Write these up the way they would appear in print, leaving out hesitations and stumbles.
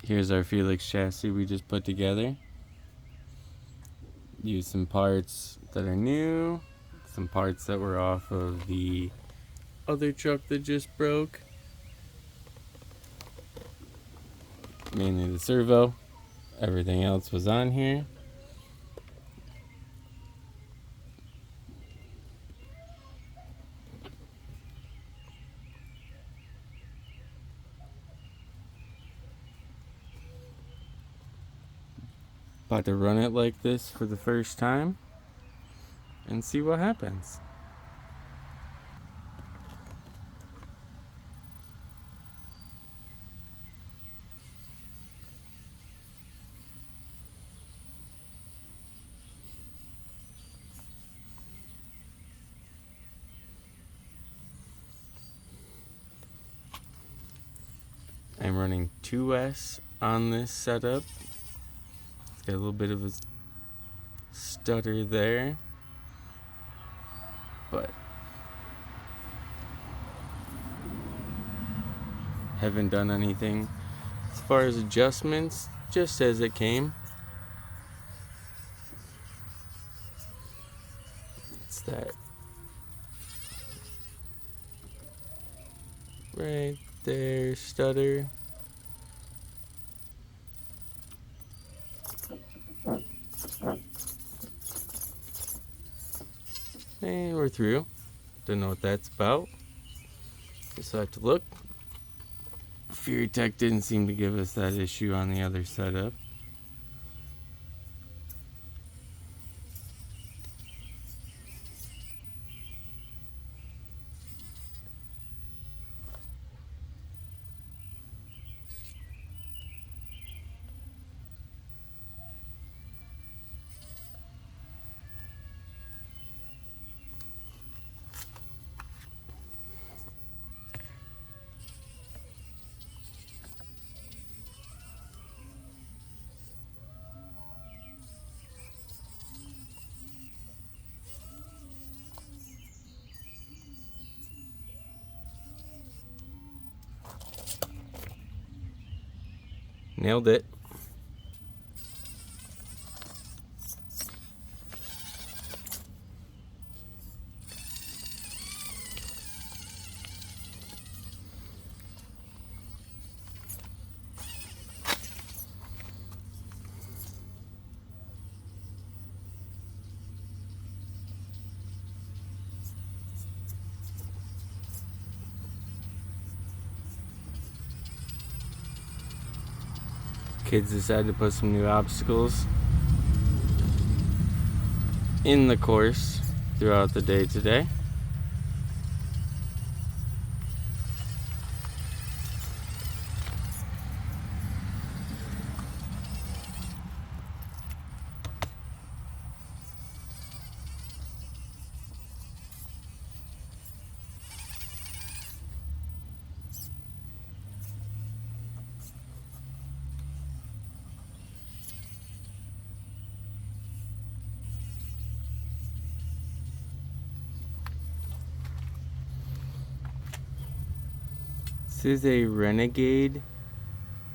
Here's our Felix chassis we just put together. Use some parts that are new, some parts that were off of the other truck that just broke. Mainly the servo. Everything else was on here. About to run it like this for the first time and see what happens. I'm running 2S on this setup. It's got a little bit of a stutter there, but haven't done anything as far as adjustments, just as it came. It's that right there stutter. And we're through. Don't know what that's about. Just have to look. Fury Tech didn't seem to give us that issue on the other setup. Nailed it. Kids decided to put some new obstacles in the course throughout the day today. This is a Renegade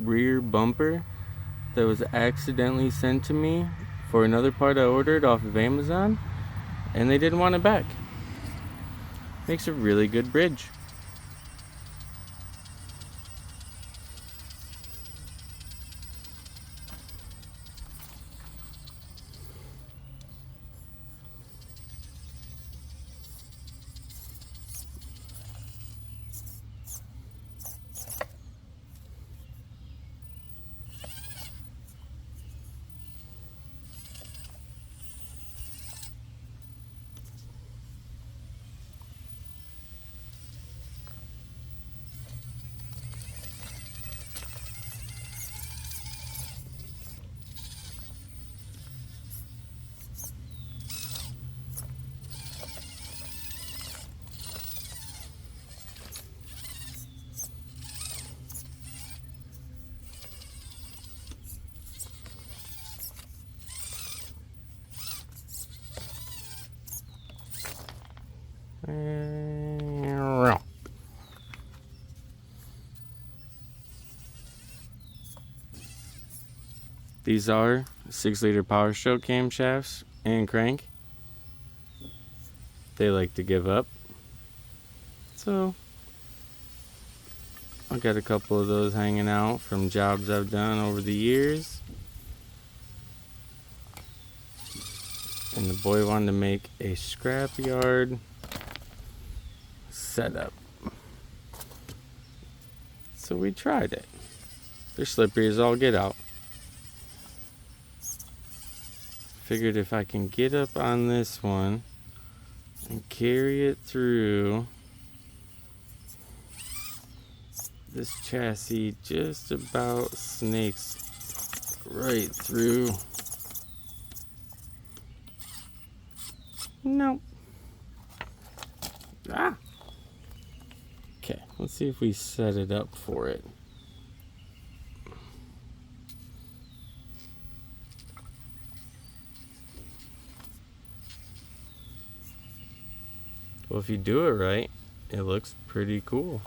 rear bumper that was accidentally sent to me for another part I ordered off of Amazon, and they didn't want it back. Makes a really good bridge. These are 6-liter Power Stroke camshafts and crank. They like to give up. So I got a couple of those hanging out from jobs I've done over the years. And the boy wanted to make a scrapyard setup. So we tried it. They're slippery as all get out. Figured if I can get up on this one and carry it through this chassis, just about snakes right through. Nope. Ah. Okay, let's see if we set it up for it. Well, if you do it right, it looks pretty cool.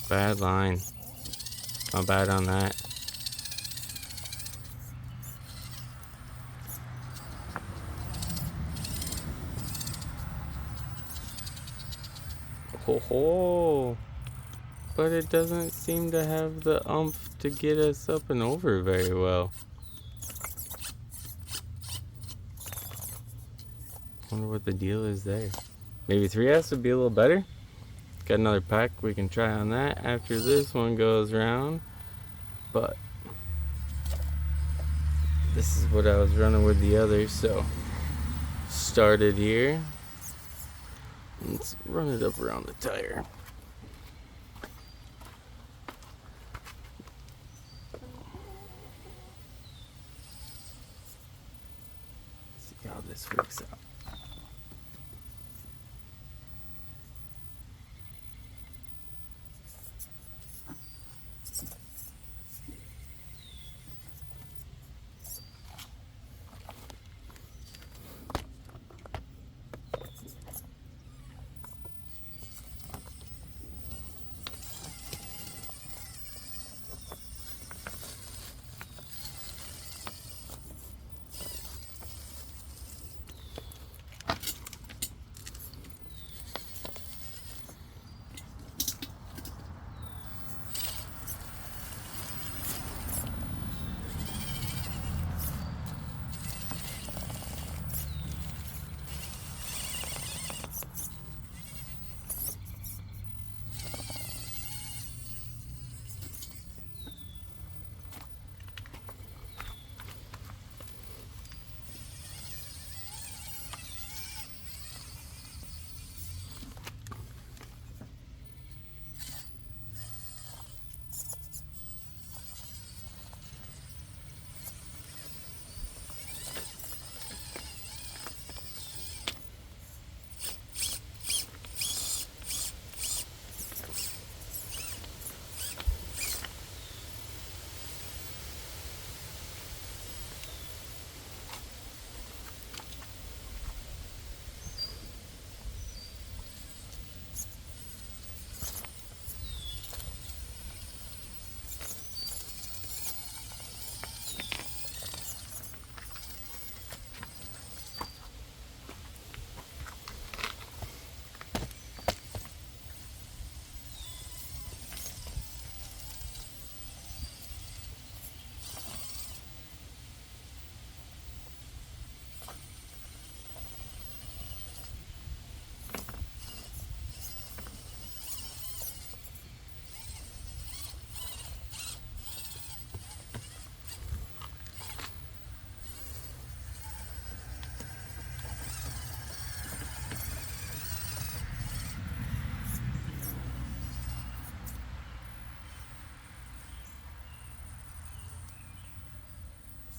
Bad line. My bad on that. Ho ho! But it doesn't seem to have the oomph to get us up and over very well. Wonder what the deal is there. Maybe 3S would be a little better. Got another pack we can try on that after this one goes around. But this is what I was running with the others, so started here. Let's run it up around the tire. See how this works out.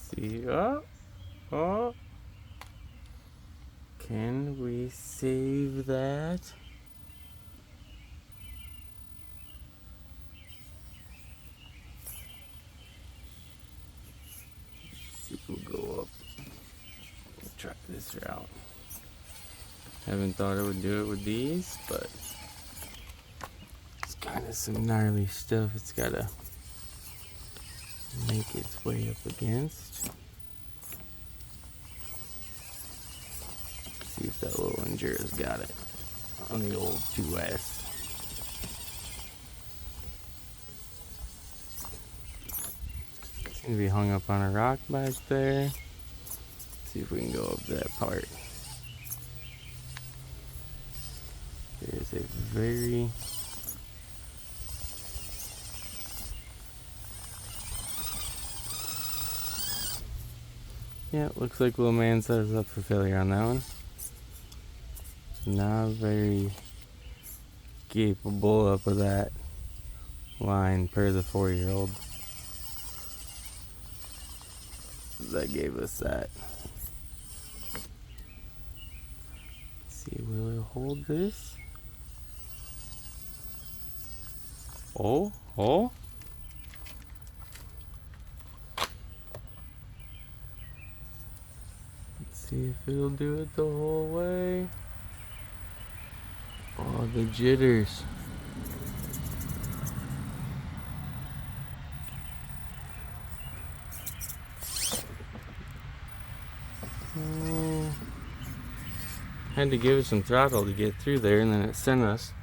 See, oh, oh. Can we save that? Let's see if we'll go up. We'll try this route. Haven't thought I would do it with these, but it's kind of some gnarly stuff it's gotta make its way up against. See if that little Endura's got it on the old 2S. It's gonna be hung up on a rock back there. See if we can go up that part. There's a very yeah, looks like little man set us up for failure on that one. Not very capable up of that line per the 4-year-old. That gave us that. Let's see, will it hold this? Oh. Let's see if it'll do it the whole way. Oh, the jitters. Had to give it some throttle to get through there, and then it sent us.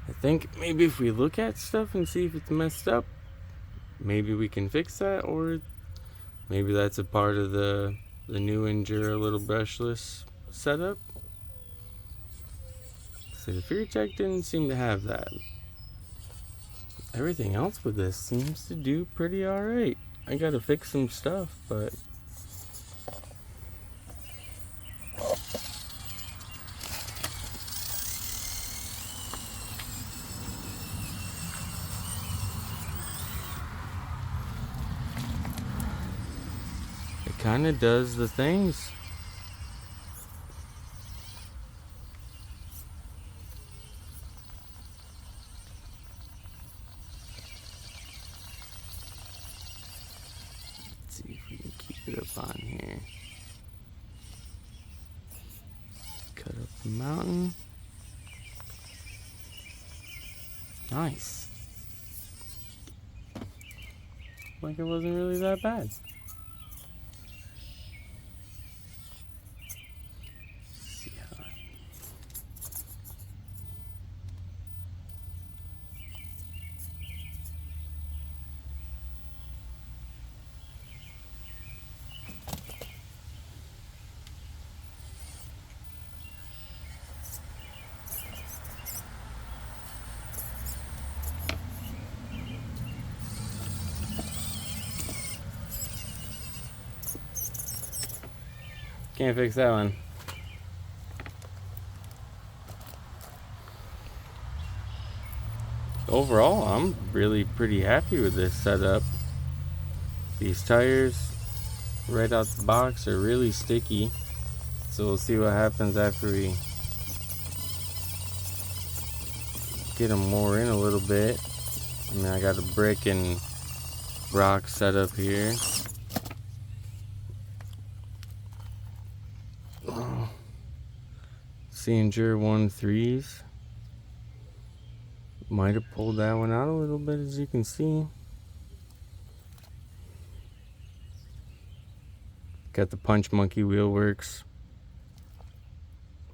I think maybe if we look at stuff and see if it's messed up, maybe we can fix that, or maybe that's a part of the new Endura little brushless setup. So the Fear Check didn't seem to have that. Everything else with this seems to do pretty alright. I gotta fix some stuff, but it kinda does the things. Let's see if we can keep it up on here. Cut up the mountain. Nice. Like it wasn't really that bad. See how can't fix that one. Overall, I'm really pretty happy with this setup. These tires right out the box are really sticky, so we'll see what happens after we get them more in a little bit. I mean, I got a brick and rock set up here. Endura 1.3s. Might have pulled that one out a little bit, as you can see. Got the Punch Monkey wheel works.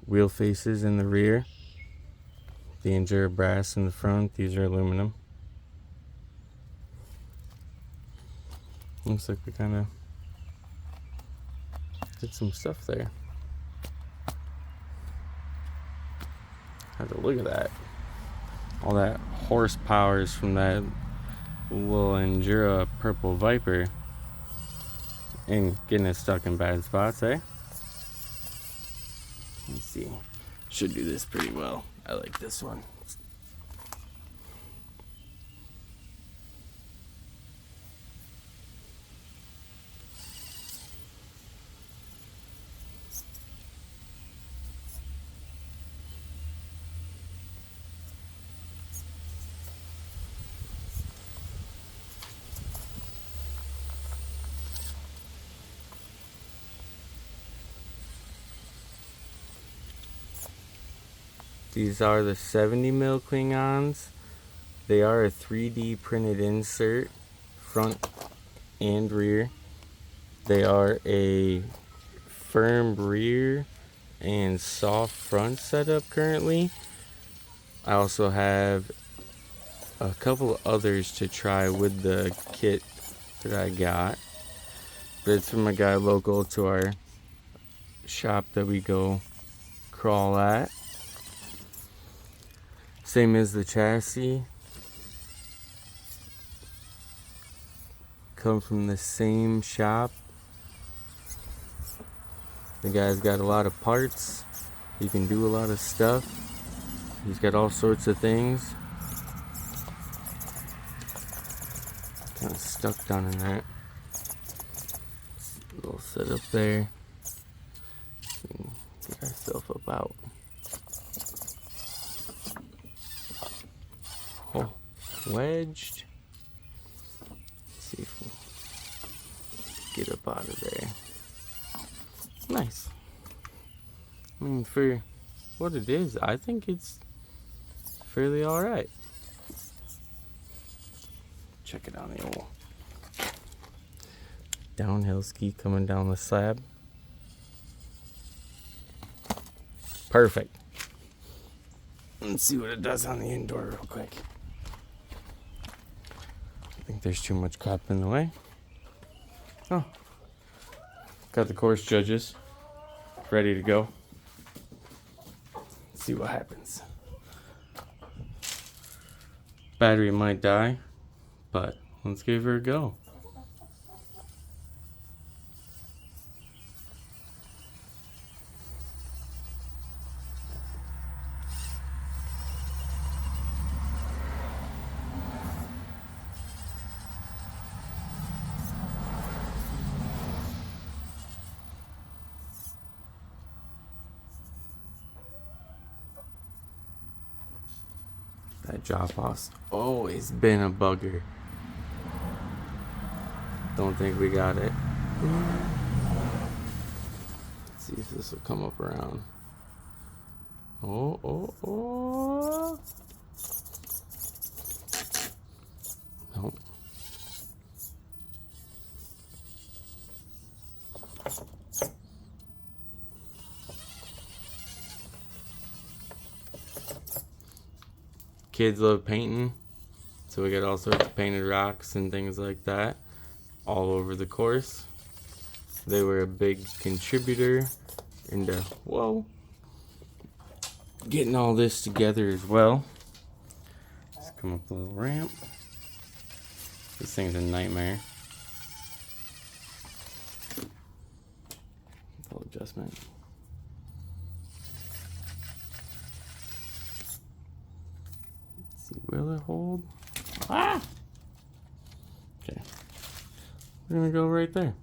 Wheel faces in the rear. The Endura brass in the front. These are aluminum. Looks like we kind of did some stuff there. Have to look at that. All that horsepower is from that little Endura Purple Viper and getting it stuck in bad spots, eh? Let's see. Should do this pretty well. I like this one. These are the 70 mil Klingons. They are a 3D printed insert, front and rear. They are a firm rear and soft front setup currently. I also have a couple others to try with the kit that I got, but it's from a guy local to our shop that we go crawl at. Same as the chassis. Come from the same shop. The guy's got a lot of parts. He can do a lot of stuff. He's got all sorts of things. Kind of stuck down in that little setup there. Get ourselves up out. Oh, wedged. Let's see if we get up out of there. Nice. I mean, for what it is, I think it's fairly alright. Check it out, the old downhill ski coming down the slab. Perfect. Let's see what it does on the indoor real quick. I think there's too much crap in the way. Oh. Got the course judges ready to go. Let's see what happens. Battery might die, but let's give her a go. That drop off's always been a bugger. Don't think we got it. Let's see if this will come up around. Oh. Nope. Kids love painting, so we got all sorts of painted rocks and things like that all over the course. They were a big contributor into, getting all this together as well. Let's come up the little ramp. This thing's a nightmare. Little adjustment. Will it hold? Ah! Okay. We're gonna go right there.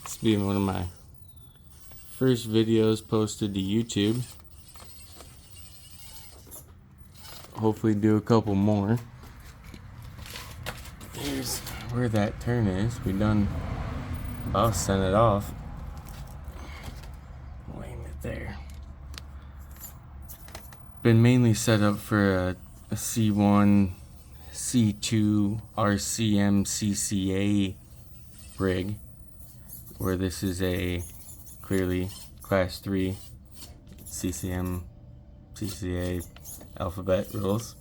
This will be one of my first videos posted to YouTube. Hopefully do a couple more. Here's where that turn is. We done about sent it off. Laying it there. Been mainly set up for a C1, C2, RCM, CCA rig, where this is a clearly class 3 CCM, CCA alphabet rules.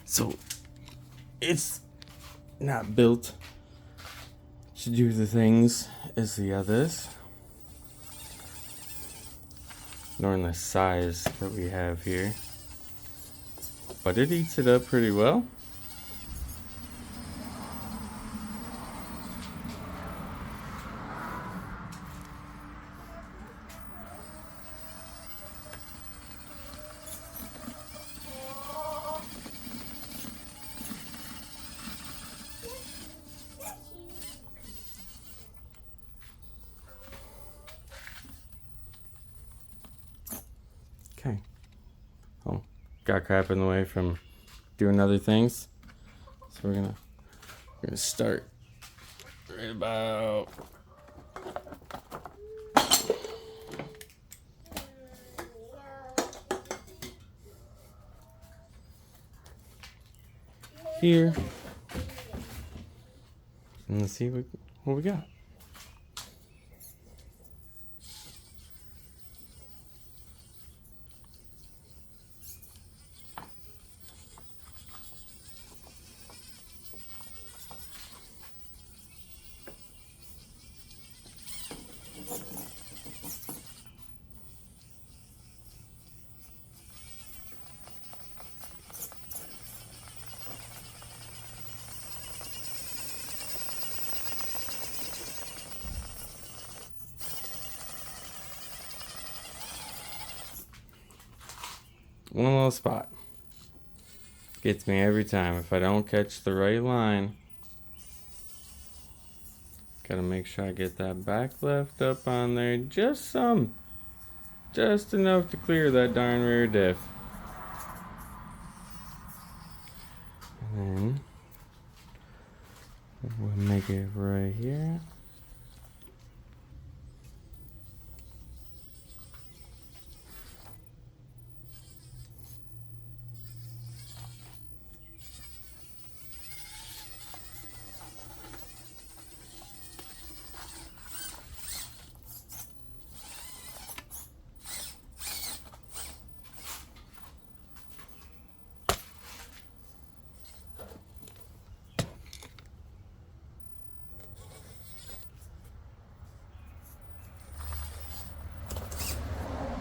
So it's not built to do the things as the others, nor in the size that we have here, but it eats it up pretty well. Okay. Oh, got crap in the way from doing other things. So we're gonna start right about here. And let's see what we got. One little spot. Gets me every time. If I don't catch the right line, gotta make sure I get that back left up on there. Just some. Just enough to clear that darn rear diff. And then we'll make it right here.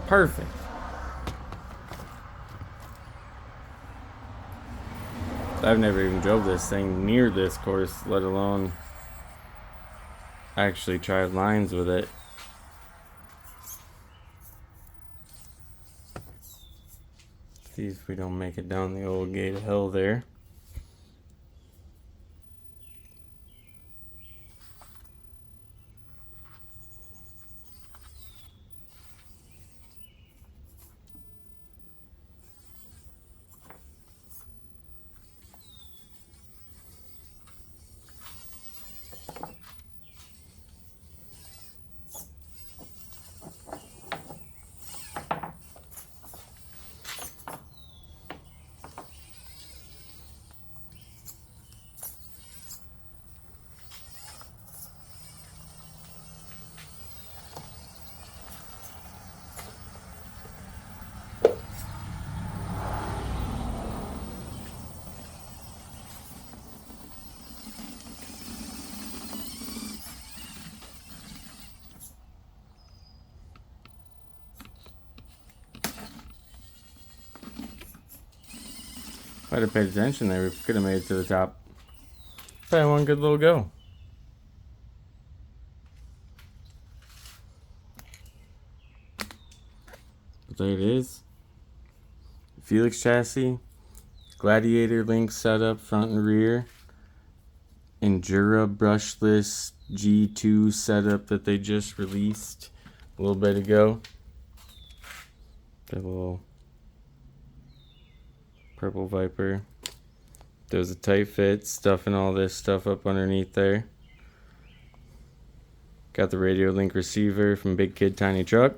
Perfect. I've never even drove this thing near this course, let alone actually tried lines with it. See if we don't make it down the old gate of hell there. If I'd have paid attention there, we could have made it to the top. Probably one good little go. But there it is. Felix chassis, Gladiator link setup, front and rear. Endura brushless G2 setup that they just released a little bit ago. The little purple Viper. There's a tight fit, stuffing all this stuff up underneath there. Got the radio link receiver from Big Kid Tiny Truck.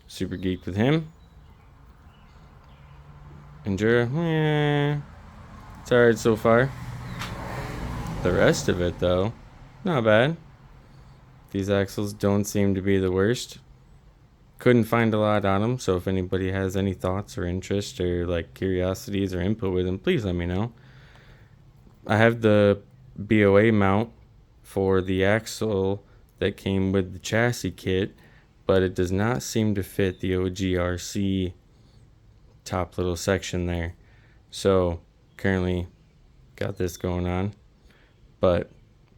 Super geeked with him. Endura, it's alright so far. The rest of it though, not bad. These axles don't seem to be the worst. Couldn't find a lot on them, so if anybody has any thoughts or interest or like curiosities or input with them, please let me know. I have the BOA mount for the axle that came with the chassis kit, but it does not seem to fit the OGRC top little section there. So currently got this going on, but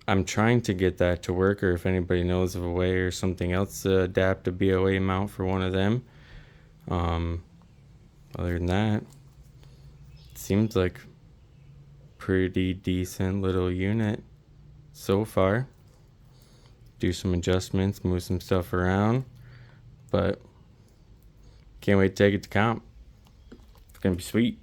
I'm trying to get that to work, or if anybody knows of a way or something else to adapt a BOA mount for one of them. Other than that, it seems like pretty decent little unit so far. Do some adjustments, move some stuff around, but can't wait to take it to comp. It's gonna be sweet.